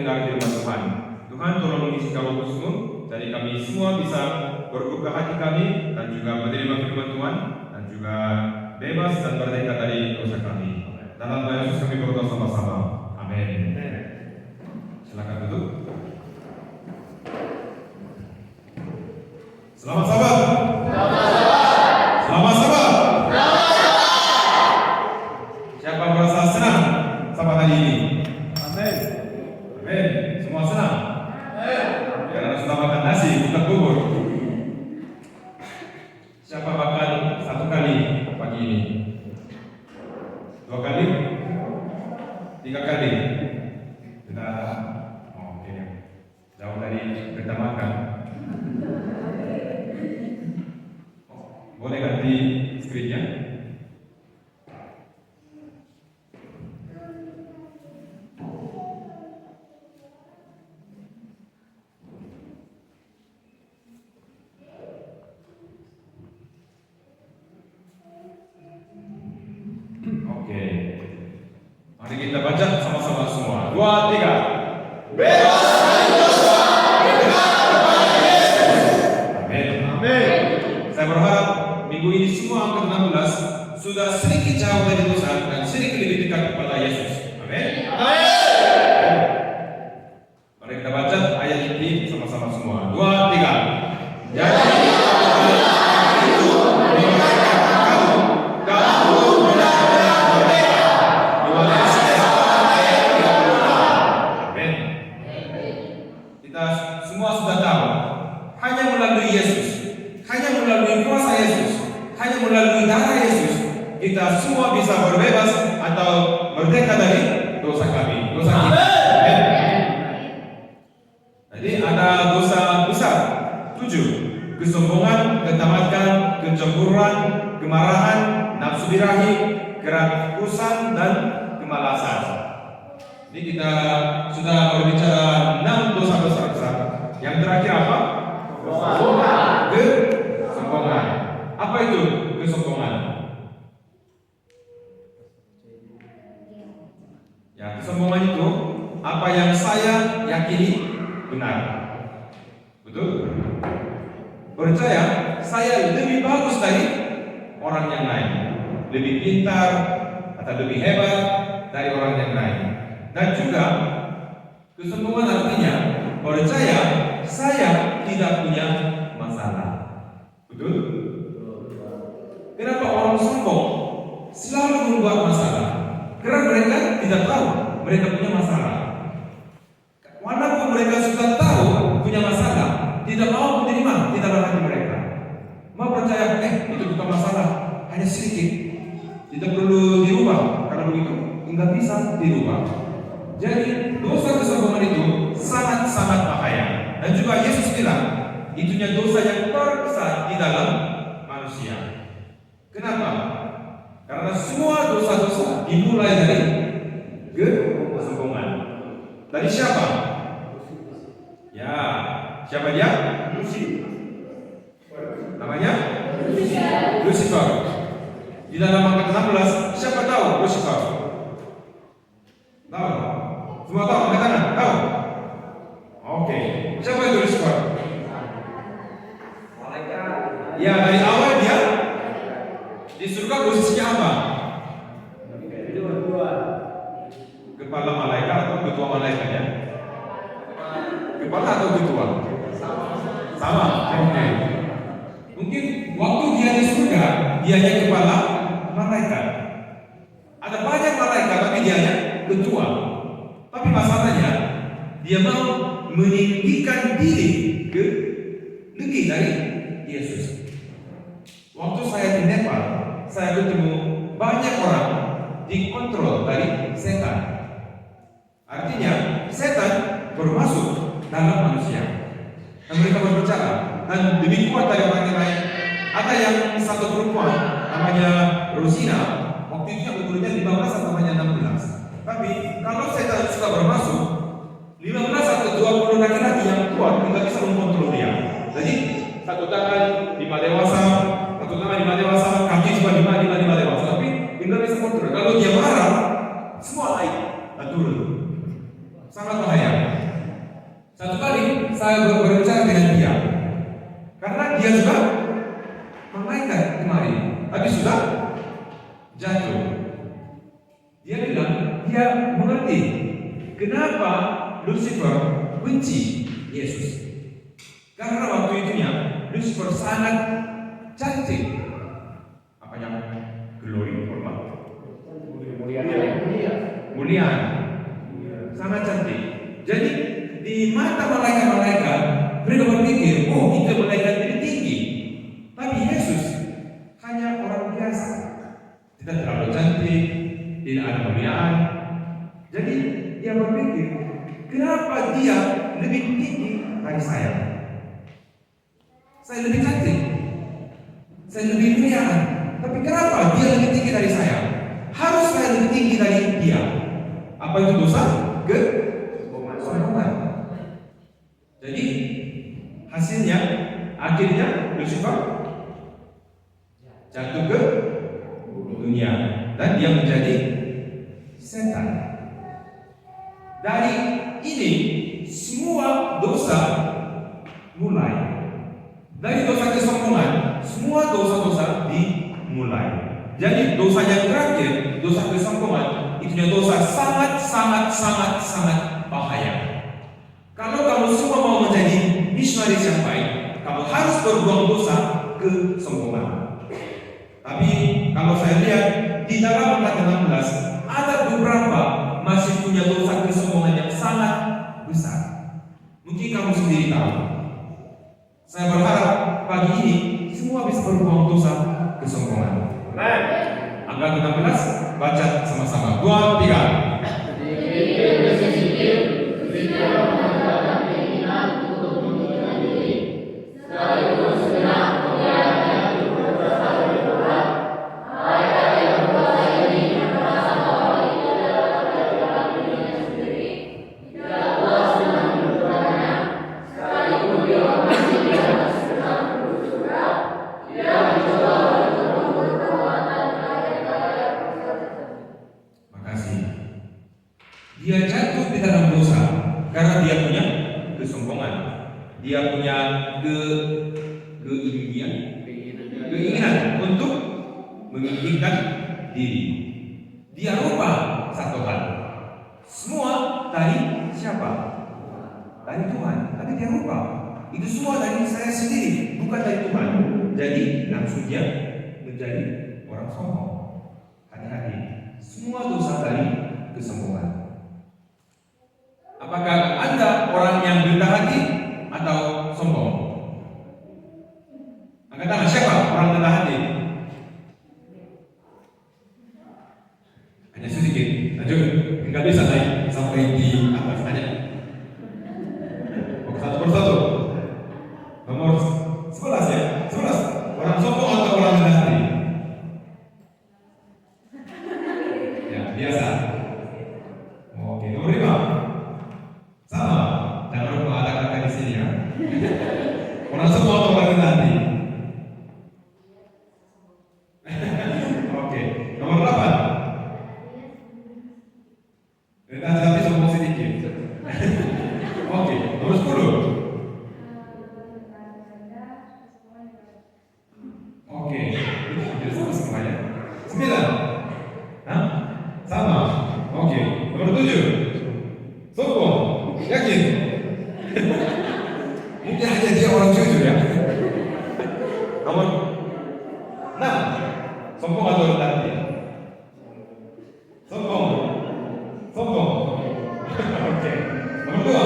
mendengar firman Tuhan. Tuhan tolong mengisi Roh Kudus-Mu, jadi kami semua bisa berbuka hati kami dan juga menerima firman Tuhan dan juga bebas dan merdeka dari dosa kami. Dalam nama Yesus kami berdoa sama-sama. Amin. Silakan duduk. Selamat sahabat. Selamat sahabat. Siapa merasa senang sahabat hari ini? Amin. Amin. Semua senang. Karena sudah makan nasi, bukan bubur. Siapa makan satu kali pagi ini? 2 kali? 3 kali? Sudah. Oke. Jauh dari kita makan. Boleh ganti screen-nya? Oke. Mari kita baca sama-sama semua. 2, 3. Bebas dari dosa, bebas kepada Yesus. Amin. Amin. Saya berharap minggu ini semua angkat 16 sudah sedikit jauh dari dosa dan sedikit lebih dekat kepada Yesus. Amin. Amin. Mari kita baca ayat ini sama-sama semua. 2, 3. Jadi itu memerdekakan kamu benar-benar merdeka. Yohanes 1 ayat 36. Amin. Kita semua sudah tahu, hanya melalui Yesus, hanya melalui kuasa Yesus, hanya melalui darah Yesus, kita semua bisa berbebas atau merdeka dari dosa kami, dosa kita. Amin. Jadi ada dosa besar 7: kesombongan, ketamatan, kecemburuan, kemarahan, nafsu birahi, kerakusan, dan kemalasan. Ini kita sudah berbicara 6 dosa-dosa besar. Yang terakhir apa? Kesombongan. Apa itu kesombongan? Ya, kesombongan itu apa yang saya yakini benar. Betul? Percaya saya lebih bagus dari orang yang lain, lebih pintar atau lebih hebat dari orang yang lain. Dan juga kesombongan artinya percaya saya tidak punya masalah. Betul? Kenapa orang sombong selalu membuat masalah? Karena mereka tidak tahu mereka punya masalah. Walaupun mereka sudah tahu punya masalah, tidak mau menerima di dalam hati mereka. Mau percaya, itu bukan masalah, hanya sedikit, tidak perlu dirubah. Karena begitu, nggak bisa dirubah. Jadi dosa kesombongan itu sangat-sangat bahaya. Dan juga Yesus bilang, itunya dosa yang terbesar di dalam manusia. Kenapa? Karena semua dosa-dosa dimulai dari kesombongan. Dari siapa? Ya, siapa dia? Namanya? Lucifer. Di dalam angkat 16, siapa tahu Lucifer? Tahu? Semua tahu? Angkat tangan? Tahu? Oke. Siapa itu Lucifer? Ya, dari awal dia di surga posisinya apa? Kepala malaikat atau ketua malaikat ya? Kepala atau ketua? Sama. Oke. Mungkin waktu dia di surga, dianya kepala malaikat. Ada banyak malaikat, tapi dianya ketua. Tapi masalahnya, dia mau meninggikan diri ke lebih dari Yesus. Waktu saya di Nepal, saya ketemu banyak orang dikontrol dari setan. Artinya, setan bermasuk dalam manusia. Dan mereka berbicara dan lebih kuat dari orang yang lain. Ada yang satu perempuan namanya Rosina, waktu itu yang umurnya 15 atau namanya 16. Tapi kalau setan sudah bermasuk, 15 atau 20 laki-laki yang kuat tidak bisa mengontrol dia. Jadi satu tangan 5 dewasa, satu tangan 5 dewasa, kaki juga 5 dewasa. Tapi tidak bisa kontrol. Kalau dia marah, semua naik dan turun. Sangat bahaya. saya berbicara dengan dia? Karena dia juga malaikat kemarin, tapi sudah jatuh. Dia bilang dia mengerti kenapa Lucifer benci Yesus. Karena waktu itunya Lucifer sangat cantik. Apa yang glory, hormat, mulia, sangat cantik. Jadi di mata malaikat-malaikat mereka berpikir, oh itu malaikat ini tinggi. Tapi Yesus hanya orang biasa, tidak terlalu cantik, tidak ada kemuliaan. Jadi dia berpikir, kenapa dia lebih tinggi dari saya? Saya lebih cantik, saya lebih mulia, tapi kenapa dia lebih tinggi dari saya? Harus saya lebih tinggi dari dia. Apa itu dosa? Kesombongan. Jadi hasilnya, akhirnya Lucifer jatuh ke dunia dan dia menjadi setan. Dari ini semua dosa mulai. Dari dosa kesombongan, semua dosa-dosa dimulai. Jadi dosa yang terakhir, dosa kesombongan, itu dosa sangat bahaya. Kalau kamu semua mau menjadi misionaris yang baik, kamu harus berbuang dosa kesombongan. Tapi kalau saya lihat di dalam angka 16 ada beberapa masih punya dosa kesombongan yang sangat besar. Mungkin kamu sendiri tahu. Saya berharap pagi ini semua bisa berbuang dosa kesombongan. Angka 16 baca sama-sama. 2, 3. Dia jatuh di dalam dosa karena dia punya kesombongan, dia punya keinginan untuk menginginkan diri. Dia lupa satu hal, semua dari siapa? Dari Tuhan. Tapi dia lupa itu semua dari saya sendiri, bukan dari Tuhan. Jadi langsung dia menjadi orang sombong. Hati-hati, semua dosa dari kesombongan. Apakah Anda orang yang rendah hati atau sombong? Angkat tangan, siapa orang rendah hati? Hanya sedikit, lanjut. Enggak bisa naik sampai di atas aja. Satu persatu. Nomor 11 ya, 11. Orang sombong atau orang rendah hati? Ya, biasa. Oke, nomor 5. Sama, jangan lupa ada kakak di sini ya. Orang semua atau orang rendah hati? Oke, nomor 8. Rendah hati sombong sedikit. Oke, nomor 10. Oke, itu hampir sama semuanya. 9. Hah? Sama. Oke, nomor 7. Sombong. Yakin? Mungkin hanya dia orang jujur ya. Nomor 6. Sombong atau rendah hati? Sombong. Oke. Nomor 2.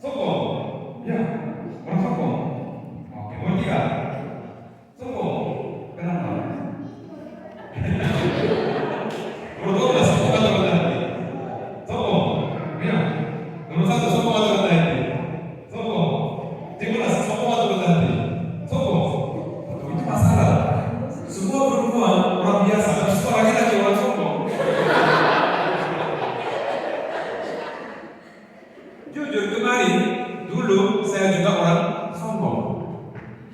Sombong. Ya, orang sombong. Oke. Nomor 3. Sombong. Kenapa? Nomor 12. Sombong atau rendah hati? Sombong. Ya. Nomor 1, sombong atau rendah hati? Sombong. 13, sombong atau rendah hati? Sombong. Itu masalah. Semua perempuan orang biasa, tapi semua laki-laki orang sombong. Jujur kemarin, dulu saya juga orang sombong.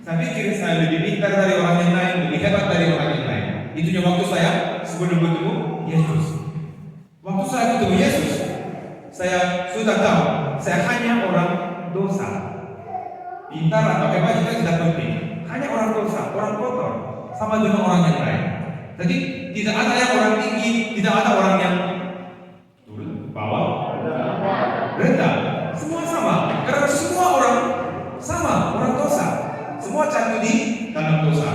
Saya pikir saya lebih pintar dari orang yang lain, lebih hebat dari orang yang lain. Itunya waktu saya sebelum bertemu Yesus. Waktu saya ketemu Yesus, saya sudah tahu saya hanya orang pintar atau hebat itu tidak penting. Hanya orang dosa, orang kotor, sama dengan orang yang lain. Jadi tidak ada yang orang tinggi, tidak ada orang yang turun, bawah, rendah. Semua sama. Karena semua orang sama, orang dosa. Semua jatuh di dalam dosa.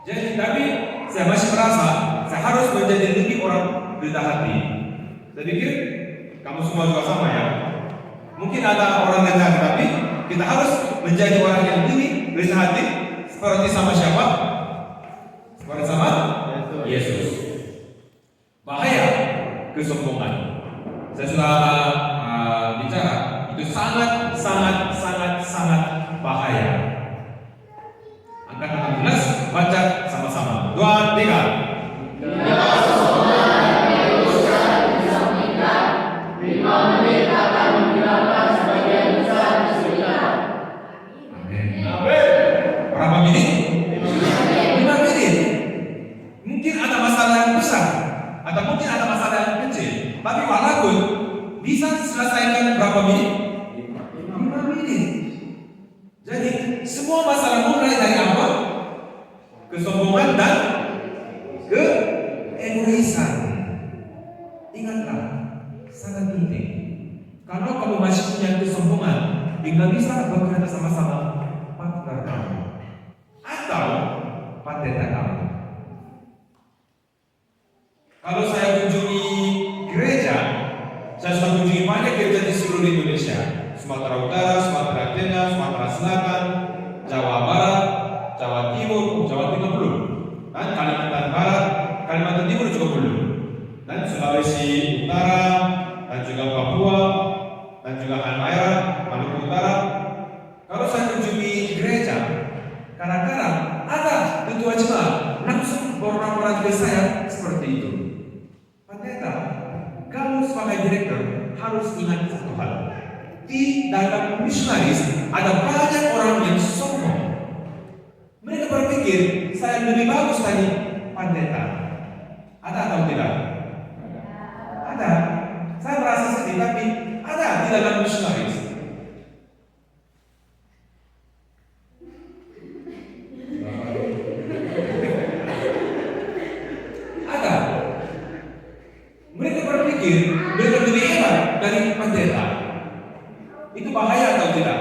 Jadi tapi saya masih merasa saya harus menjadi lebih orang rendah hati. Saya pikir kamu semua juga sama ya. Mungkin ada orang rendah tapi kita harus menjadi orang yang lebih rendah hati seperti sama siapa? Seperti sama Yesus. Bahaya kesombongan. Saya sudah bicara itu sangat bahaya. Angkat 16 baca sama-sama. 2, 3. Berapa menit? 5 menit. Mungkin ada masalah yang besar atau mungkin ada masalah yang kecil. Tapi walaupun bisa diselesaikan berapa menit? 5 menit. Jadi semua masalah mulai dari apa? Kesombongan dan keegoisan. Ingatlah, sangat penting. Kalau kamu masih punya kesombongan, tidak bisa bekerja sama-sama partner kamu atau pendeta kamu. Kalau saya kunjungi gereja, saya sudah kunjungi banyak gereja di seluruh Indonesia, Sumatera Utara, Sumatera Tengah, Sumatera Selatan, Jawa Barat, Jawa Timur belum, dan Kalimantan Barat, Kalimantan Timur juga belum, dan Sulawesi Utara, dan juga Papua, dan juga Halmahera, Maluku Utara. Kalau saya kunjungi gereja, kadang-kadang ada ketua jemaat langsung orang-orang ke saya seperti itu. Pendeta, kamu sebagai direktur harus ingat satu hal. Di dalam misionaris ada banyak orang yang sombong. Mereka berpikir saya lebih bagus dari pendeta. Ada atau tidak? Ada. Saya merasa sedih, tapi ada di dalam misionaris. Ada. Mereka berpikir mereka lebih hebat dari pendeta. Itu bahaya atau tidak?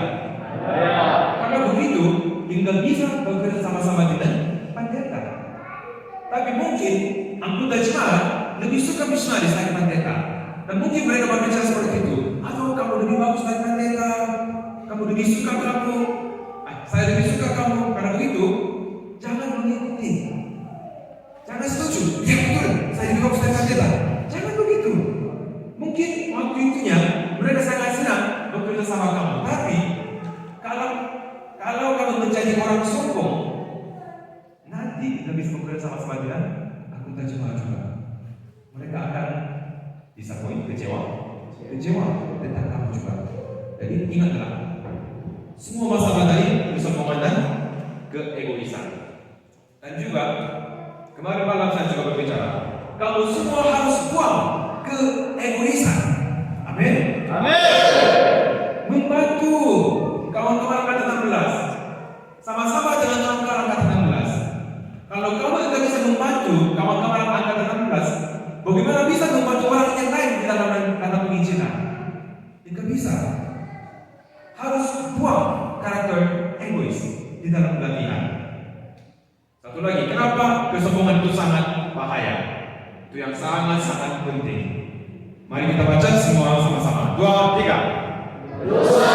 Bahaya. Karena begitu, hingga bisa bekerja sama-sama dengan pendeta. Tapi mungkin anggota jemaat lebih suka misionaris dari pendeta. Dan mungkin mereka berbicara seperti itu. Atau kamu lebih bagus dari pendeta, kamu lebih suka kamu, saya lebih suka kamu. Karena begitu, jangan mengikuti. Jangan setuju. Ya betul, saya lebih bagus dari pendeta. Jangan begitu. Mungkin waktu itunya mereka sangat senang bekerja sama kamu. Tapi kalau kamu menjadi orang sombong, nanti kita bisa bekerja sama-sama dengan anggota jemaat juga. Mereka akan disappoint, kecewa tentang kamu juga. Jadi ingatlah, semua masalah tadi kesombongan dan keegoisan. Dan juga kemarin malam saya juga berbicara, kamu semua harus buang keegoisan. Amin. Membantu kawan-kawan angkatan 16, sama-sama dengan kawan-kawan angkatan 16. Kalau kamu tidak bisa membantu kawan-kawan angkatan 16, bagaimana bisa membantu orang yang lain di dalam kata penginjilan? Tidak bisa. Harus buang karakter egois di dalam pelatihan. Satu lagi, kenapa kesombongan itu sangat bahaya? Itu yang sangat penting. Mari kita baca semua sama-sama. 2, 3. Dosa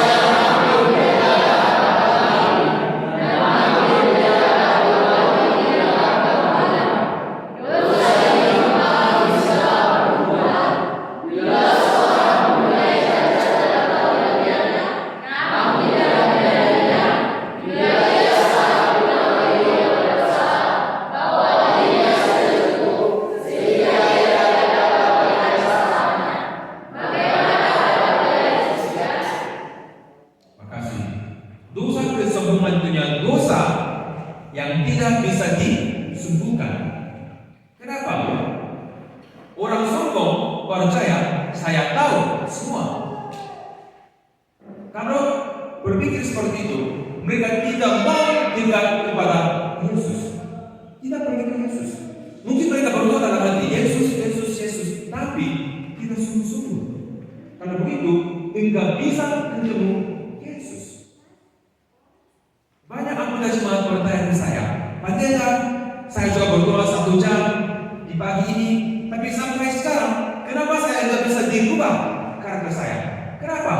yang dosa yang tidak bisa disembuhkan. Kenapa? Orang sombong percaya saya tahu semua. Kalau berpikir seperti itu, mereka tidak mau dekat kepada Yesus. Tidak pergi ke Yesus. Mungkin mereka berdoa dalam hati, Yesus, Yesus, Yesus, tapi tidak sungguh-sungguh. Karena begitu, enggak bisa ketemu Yesus. Banyak anggota jemaat bertanya ke saya, Pendeta, saya coba berdoa 1 jam di pagi ini, tapi sampai sekarang, kenapa saya enggak bisa dirubah karakter saya? Kenapa?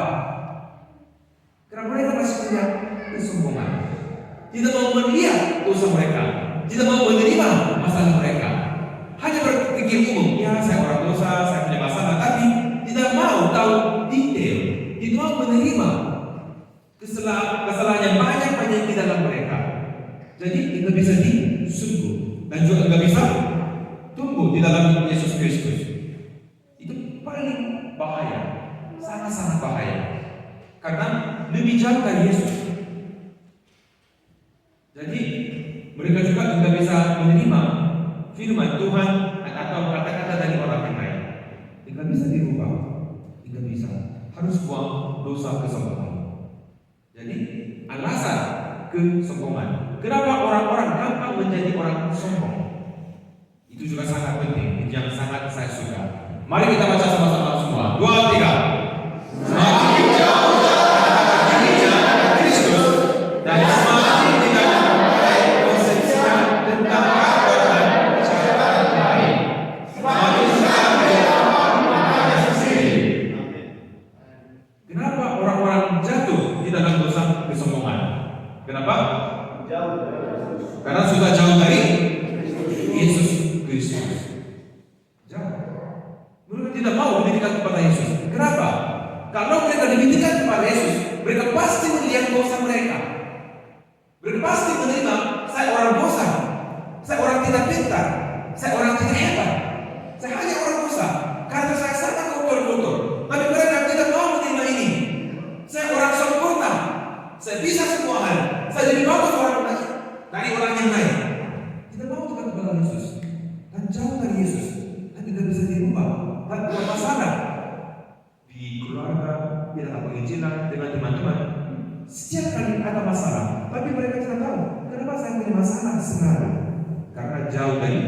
Karena mereka masih punya kesombongan. Tidak mau melihat dosa mereka, tidak mau menerima masalah mereka. Hanya berpikir umum, ya saya orang dosa, saya punya masalah, tapi tidak mau tahu detail, tidak mau menerima kesalahan yang banyak di dalam mereka. Jadi tidak bisa disungguh dan juga tidak bisa tumbuh di dalam Yesus Kristus. Itu paling bahaya, sangat-sangat bahaya. Karena lebih jauh dari Yesus. Jadi mereka juga tidak bisa menerima firman Tuhan atau kata-kata dari orang yang lain. Tidak bisa dirubah, tidak bisa. Harus buang dosa kesombongan. Jadi alasan kesombongan. Kenapa orang-orang gampang menjadi orang sombong? Itu juga sangat penting. Itu yang sangat saya suka. Mari kita baca sama-sama semua. 2, 3. Semakin jauh dirinya Kristus dan semakin tidak mempercayai konsepsinya tentang perbuatan cara lain. Semakin sangat dia mengenai sendiri. Kenapa orang-orang jatuh di dalam dosa kesombongan? Kenapa? Karena sudah jauh dari Yesus Kristus. Jauh. Mereka tidak mau lebih dekat kepada Yesus. Kenapa? Kalau mereka lebih dekat kepada Yesus, mereka pasti melihat dosa mereka. Mereka pasti menerima, saya orang dosa, saya orang tidak pintar, saya orang tidak hebat, saya hanya orang dosa. Karena saya sangat kotor-kotor. Tapi mereka tidak mau menerima ini. Saya orang sempurna, saya bisa semua hal, saya lebih bagus dari orang yang lain. Tidak mau dekat kepada Yesus dan jauh dari Yesus dan tidak bisa dirubah. Dan buat masalah di keluarga, di dalam penginjilan, dengan teman-teman. Setiap kali ada masalah, tapi mereka tidak tahu kenapa saya punya masalah sekarang. Karena jauh dari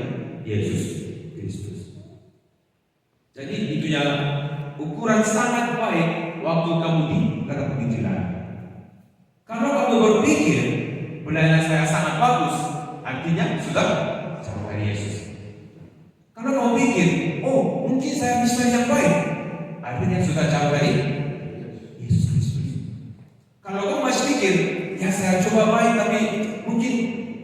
Yesus Kristus. Jadi itu yang ukuran sangat baik waktu kamu di dalam penginjilan. Kalau kamu berpikir pelayanan saya sangat bagus, artinya sudah jauh dari Yesus. Kalau kamu pikir, oh mungkin saya bisa yang baik, artinya sudah jauh dari Yesus Kristus. Kalau kamu masih pikir, ya saya coba baik tapi mungkin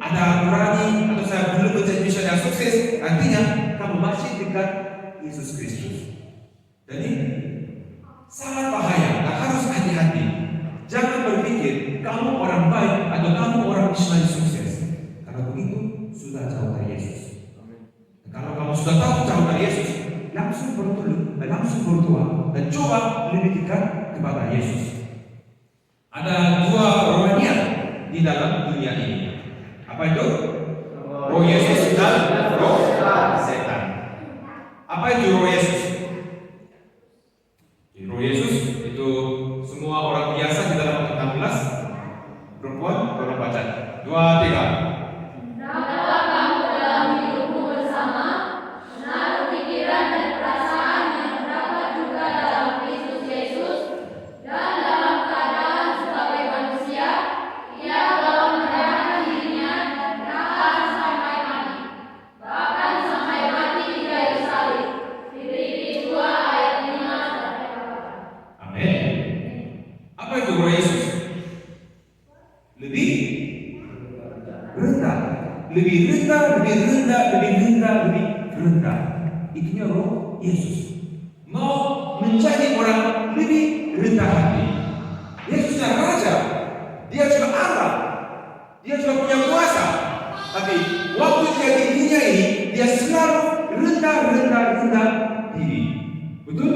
ada kurangi atau saya belum menjadi misioner yang sukses, artinya kamu masih dekat Yesus Kristus. Jadi sangat bahaya, dan harus hati-hati. Jangan berpikir kamu orang baik atau kamu orang misioner sukses. Karena begitu sudah jauh dari Yesus. Kalau kamu sudah tahu jauh dari Yesus, langsung bertolak, langsung berdoa dan coba lebih dekat kepada Yesus. Ada 2 rohaniat di dalam dunia ini. Apa itu? Roh Yesus dan roh setan. Apa itu roh Yesus? Roh Yesus itu semua orang biasa di dalam 16. Perempuan, tolong baca. 2, 3. Lebih rendah. Itunya roh Yesus. Mau menjadi orang lebih rendah hati. Yesusnya raja. Dia juga Allah. Dia juga punya kuasa. Tapi waktu dia di dunia ini, dia selalu rendah diri. Betul?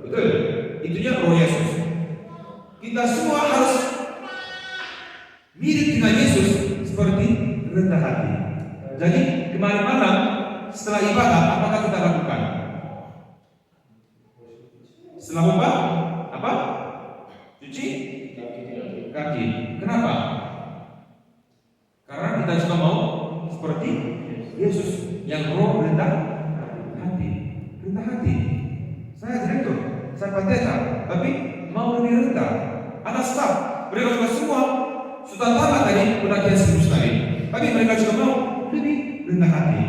Betul. Itunya roh Yesus. Kita semua harus mirip dengan Yesus seperti rendah hati. Jadi kemarin malam setelah ibadah apakah kita lakukan? Setelah khotbah apa? Cuci kaki. Kenapa? Karena kita juga mau seperti Yesus yang roh rendah hati. Rendah hati. Saya direktur, saya pendeta, tapi mau lebih rendah. Ada staf, mereka juga semua sudah tamat tadi, udah kian serius tadi. Tapi mereka juga mau lebih rendah hati.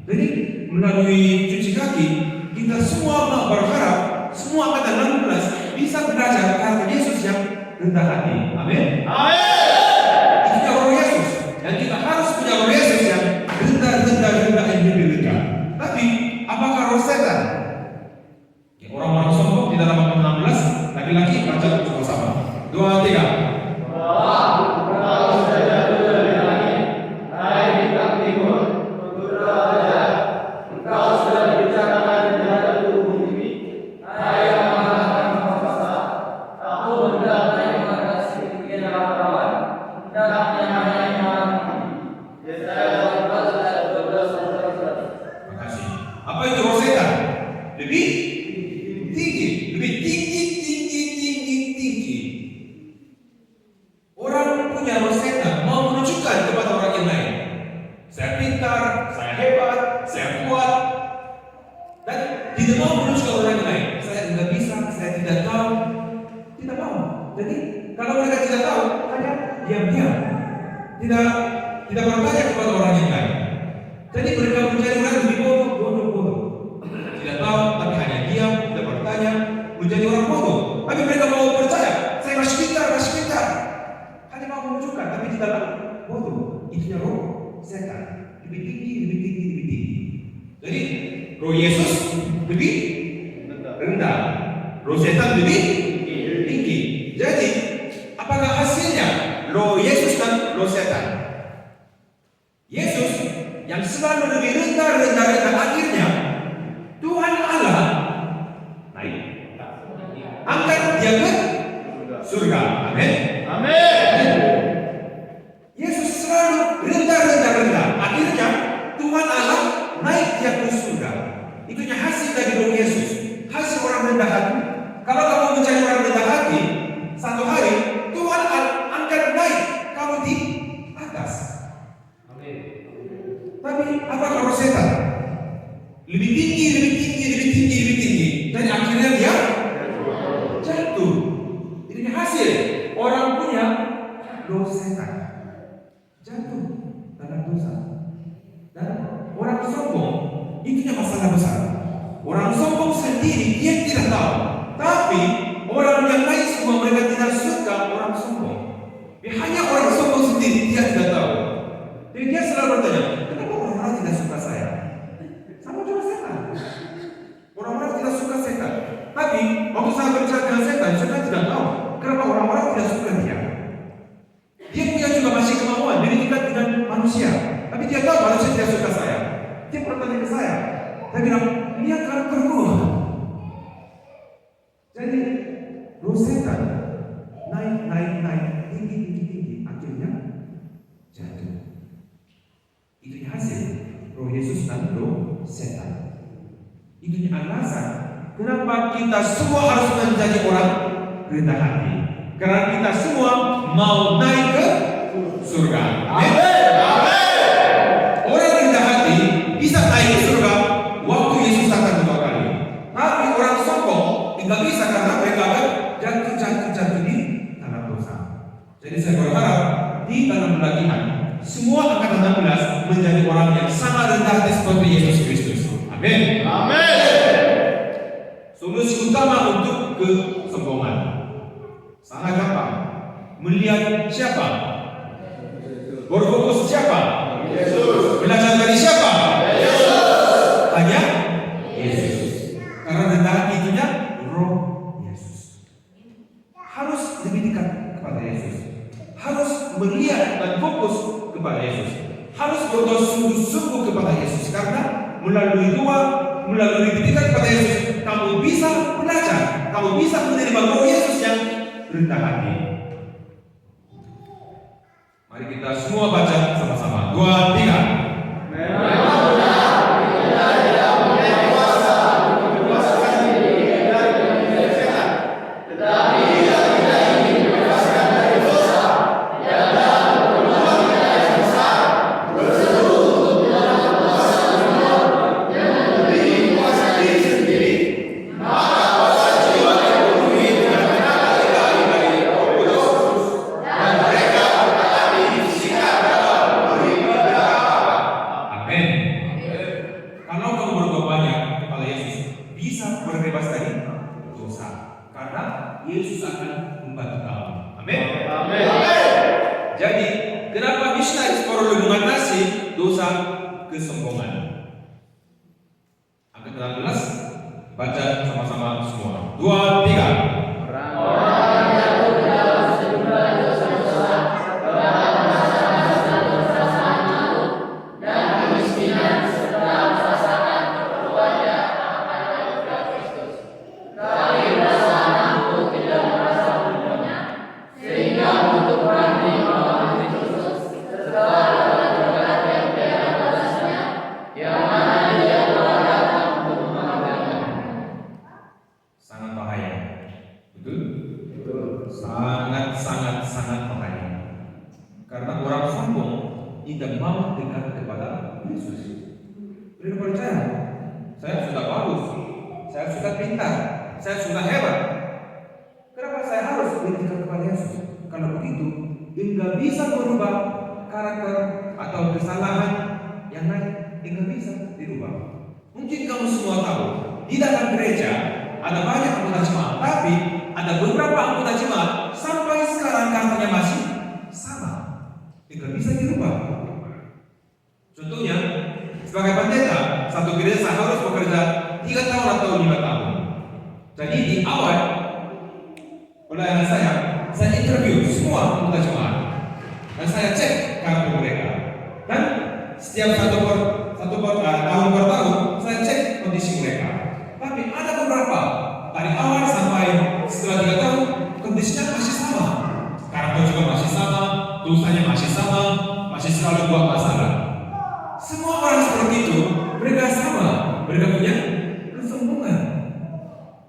Jadi melalui cuci kaki, kita semua mau berharap semua angkatan 16 bisa belajar karakter Yesus yang rendah hati. Amin. Itu roh Yesus. Dan kita harus punya roh Yesus yang rendah yang lebih rendah. Tapi apakah roh setan? Orang-orang sombong di dalam Matius 16, laki-laki baca bersama-sama. 2, 3. Tidak bertanya kepada orang yang lain. Jadi mereka mencari orang lebih bodoh. Tidak tahu, tapi hanya diam, tidak bertanya, menjadi orang bodoh. Tapi mereka mau percaya, saya masih pintar. Hanya mau menunjukkan, tapi di dalam bodoh. Itu roh setan. Lebih tinggi. Jadi roh Yesus lebih rendah, roh setan lebih tinggi. Jadi apakah hasilnya roh Yesus dan roh setan? Yesus yang selalu lebih rendah, akhirnya Tuhan Allah naik, angkat dia ke surga. Amin. Yesus selalu rendah, akhirnya Tuhan Allah naik dia ke surga. Itunya hasil dari roh Yesus, hasil orang rendah hati. Kalau kamu mencari orang rendah hati, satu hari Tuhan angkat naik kamu di atas. Tapi apakah roh setan? Lebih tinggi. Dan akhirnya dia jatuh. Ini hasil orang punya roh setan jatuh dalam dosa. Dan orang sombong itunya masalah besar. Orang sombong sendiri dia tidak tahu. Tapi orang yang lain semua mereka tidak suka orang sombong. Hanya orang sombong sendiri dia tidak tahu. Jadi dia selalu bertanya, kenapa orang-orang tidak suka saya? Sama juga setan. Orang-orang tidak suka setan. Tapi waktu saya berbicara dengan setan tidak tahu kenapa orang-orang tidak suka dia. Dia punya juga masih kemauan diri dekat dengan manusia. Tapi dia tahu manusia tidak suka saya. Dia bertanya ke saya. Saya bilang, lihat karakterku. Jadi roh setan naik tinggi, akhirnya jatuh. Itu hasil roh Yesus dan roh setan. Itu alasan kenapa kita semua harus menjadi orang rendah hati. Karena kita semua mau naik ke surga. Amin. Orang rendah hati bisa naik ke surga waktu Yesus datang kedua kali. Tapi orang sombong tidak bisa karena mereka akan jatuh di dalam dosa. Jadi saya berharap di dalam pelatihan semua angkatan 16 menjadi orang yang sangat rendah hati seperti Yesus Kristus. Amin. Solusi utama untuk kesombongan sangat gampang. Melihat siapa? Berfokus siapa? Yesus. Belajar dari siapa? Yesus. Hanya Yesus. Karena rendah hati itunya roh Yesus. Harus lebih dekat kepada Yesus. Harus melihat dan fokus kepada Yesus. Harus berdoa sungguh-sungguh kepada Yesus. Karena melalui lebih dekat kepada Yesus, kamu bisa belajar, kamu bisa menerima roh Yesus yang rendah hati. Mari kita semua baca sama-sama. 2, 3. Tetapi Jadi, kenapa misionaris perlu mengatasi dosa kesombongan? Angka 16, baca sama-sama semua. 2, 3. Orang jatuh ke dalam sejumlah dosa-dosa, kebablasan dosa malu, dan kemiskinan serta merasakan keperluannya akan anugerah Kristus. Tapi merasa mampu tidak merasa bodohnya, sehingga untuk menerima Kristus serta berkat yang tiada batasnya, yang mana Dia telah datang untuk mengambilnya. Sangat bahaya. Betul? Sangat bahaya. Karena orang sombong tidak mau dekat kepada Yesus. Mereka percaya, saya sudah bagus, saya sudah pintar, saya sudah hebat. Kenapa saya harus dekat kepada Yesus? Kalau begitu, enggak bisa merubah karakter atau kesalahan yang lain, enggak bisa dirubah. Mungkin kamu semua tahu, di dalam gereja ada banyak anggota jemaat, tapi ada beberapa anggota jemaat sampai sekarang karakternya masih sama, tidak bisa dirubah. Contohnya, sebagai pendeta, satu gereja saya harus bekerja 3 tahun atau 5 tahun. Jadi di awal pelayanan saya interview semua anggota jemaat dan saya cek karakter mereka. Dan setiap tahun per tahun saya cek kondisi mereka. Tapi ada beberapa dari awal sampai setelah 3 tahun kondisinya masih sama, karakter juga masih sama, dosanya masih sama, masih selalu buat masalah. Semua orang seperti itu, mereka sama, mereka punya kesombongan,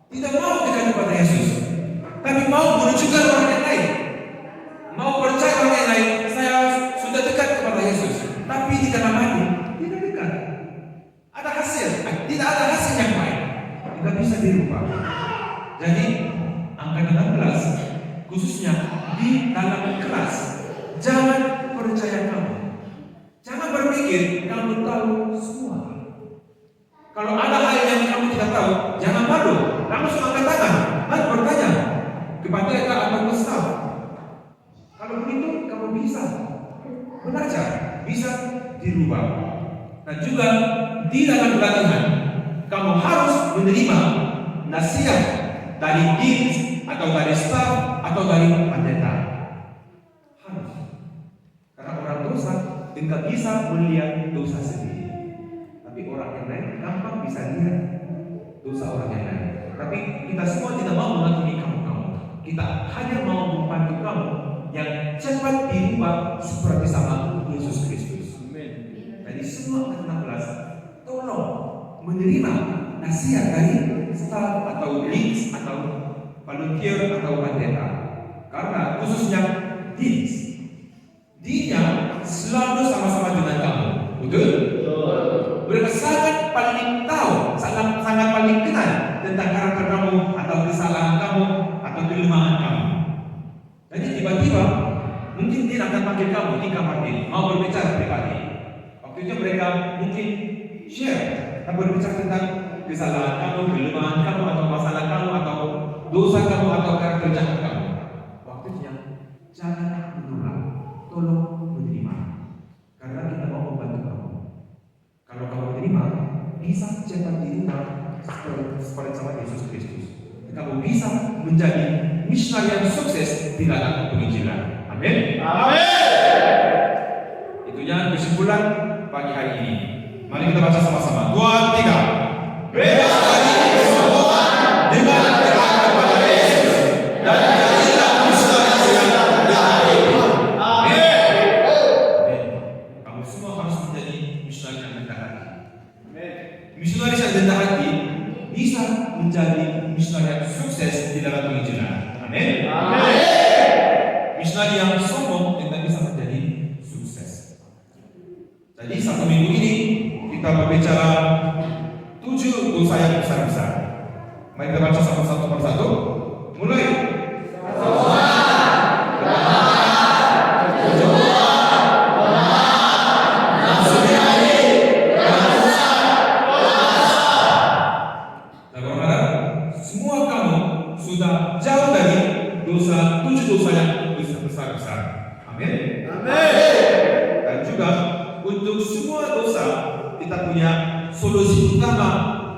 tidak mau dekat kepada Yesus, tapi mau menunjukkan orang yang lain, mau percaya orang yang lain, saya sudah dekat kepada Yesus, tapi di dalam hati tidak dekat. Ada hasil, tidak ada hasil yang baik, tidak bisa dirubah. Jadi angka 16 khususnya di dalam kelas, jangan percaya kamu, jangan berpikir kamu tahu semua. Kalau ada hal yang kamu tidak tahu, jangan malu, langsung angkat tangan dan bertanya kepada pendeta atau ustaz. Kalau begitu kamu bisa belajar, bisa dirubah. Dan juga di dalam pelatihan kamu harus menerima nasihat dari tim atau dari staf atau dari pendeta. Harus. Karena orang dosa enggak bisa melihat dosa sendiri. Tapi orang yang lain gampang bisa lihat dosa orang yang lain. Tapi kita semua tidak mau menghakimi kamu. Kita hanya mau membantu kamu yang cepat dirubah seperti sama Yesus Kristus. Amin. Jadi semua angkatan 16 tolong menerima nasihat dari staf atau leads atau volunteer atau pendeta. Karena khususnya leads, dia selalu sama-sama dengan kamu. Betul? Mereka sangat paling tahu, sangat paling kenal tentang karakter kamu atau kesalahan kamu atau kelemahan kamu. Jadi tiba-tiba mungkin dia akan panggil kamu di kamar ini, mau berbicara pribadi. Waktu itu mereka mungkin share, berbicara tentang kesalahan kamu, kelemahan kamu atau masalah kamu atau dosa kamu atau karakter jahat kamu. Waktunya jangan menolak, tolong menerima. Karena kita mau membantu kamu. Kalau kamu menerima, bisa cepat dirubah seperti sama Yesus Kristus. Kamu bisa menjadi misionari yang sukses di dalam penginjilan. Amin. Amin. Itunya kesimpulan pagi hari ini. Mari kita baca sama-sama. 2, 3. Bebas dari kesombongan dengan dekat kepada Yesus dan jadilah misionari yang rendah hati. Amin. Kamu semua harus menjadi misionari yang rendah hati. Misionari yang rendah hati bisa menjadi misionari yang sukses di dalam penginjilan. Amin. Amin. Misionari yang sombong tidak bisa menjadi sukses. Jadi 1 minggu ini kita berbicara 7 dosa yang besar-besar. Mari kita baca satu persatu. Mulai. Semua kamu sudah jauh dari 7 dosa yang besar-besar. Amin. Dan juga untuk semua dosa kita punya solusi utama.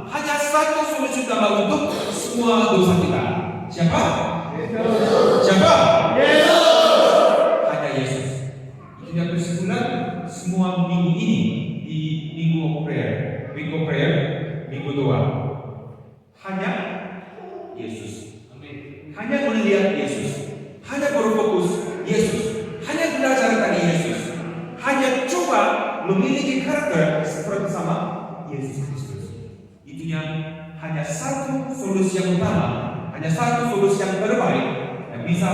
Hanya satu solusi utama untuk semua dosa kita. Siapa? Siapa? Hanya Yesus. Itu yang kesimpulan semua minggu ini di minggu of prayer, minggu doa. Hanya Yesus. Hanya melihat Yesus. Hanya berfokus Yesus. Hanya belajar dari Yesus. Hanya coba memiliki karakter seperti sama Yesus Kristus. Itunya hanya satu solusi yang utama, hanya satu solusi yang terbaik yang bisa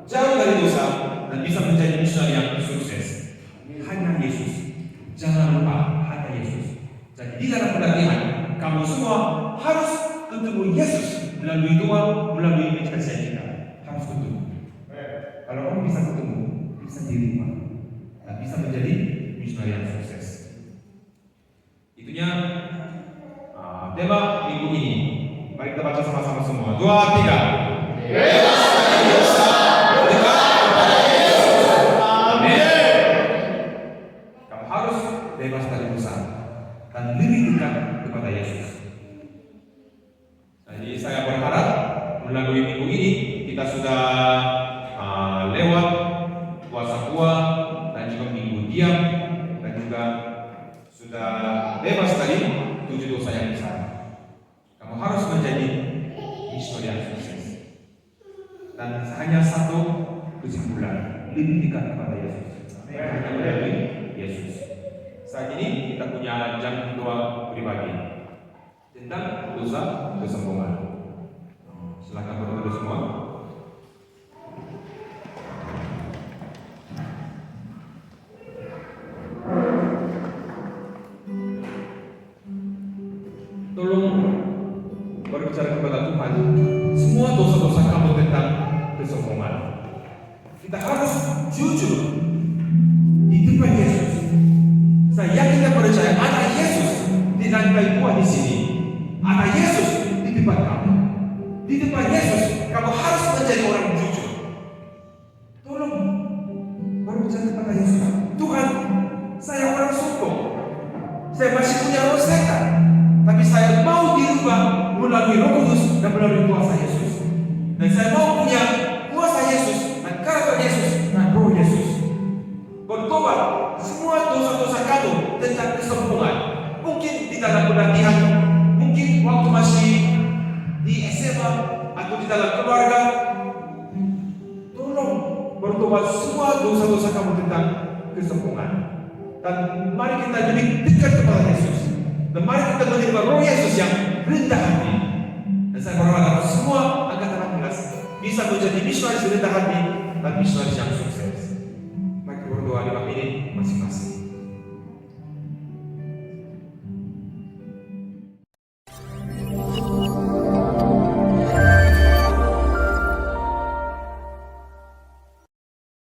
jauh dari dosa dan bisa menjadi misionari yang sukses. Hanya Yesus. Jangan lupa hanya Yesus. Jadi di dalam pelatihan kamu semua harus ketemu Yesus melalui doa, melalui meditasi kita. Harus ketemu. Kalau kamu bisa ketemu, bisa di rumah dan bisa menjadi misionari yang sukses. Itunya tema minggu ini. Mari kita baca sama-sama semua. 2, 3. Bebas dari dosa, dekat kepada Yesus. Amin. Kamu harus bebas dari dosa dan lebih dekat kepada Yesus. Jadi saya berharap melalui minggu ini kita sudah lewat puasa kuah dan juga minggu diam dan juga sudah bebas dari 7 dosa yang besar. Kamu harus menjadi misionari yang sukses. Dan hanya satu kesimpulan, lebih dekat kepada Yesus. Hanya melalui Yesus. Saat ini kita punya jam doa pribadi tentang dosa kesombongan. Silakan berdoa semua. Tolong berbicara kepada Tuhan semua dosa-dosa kamu tentang kesombongan. Kita harus jujur di depan Yesus. Saya yakin dan percaya ada Yesus di lantai 2 di sini. Ada Yesus di depan kamu. Di depan Yesus kamu harus menjadi orang jujur. Tolong berbicara kepada Yesus. Tuhan, saya orang sombong. Saya masih punya roh setan. Tapi saya mau dirubah melalui Roh Kudus dan melalui kuasa Yesus. Dan saya mau punya kuasa Yesus dan karakter Yesus dan Roh Yesus. Bertobat semua dosa-dosa kamu tentang kesombongan. Mungkin di dalam pelatihan, mungkin waktu masih di SMA atau di dalam keluarga. Tolong bertobat semua dosa-dosa kamu tentang kesombongan. Dan mari kita lebih dekat kepada Yesus. Dan mari kita menerima Roh Yesus yang rendah hati. Dan saya berharap semua angkatan 18 bisa menjadi misionaris rendah hati dan misionaris yang sukses. Mari kita berdoa 5 menit masing-masing.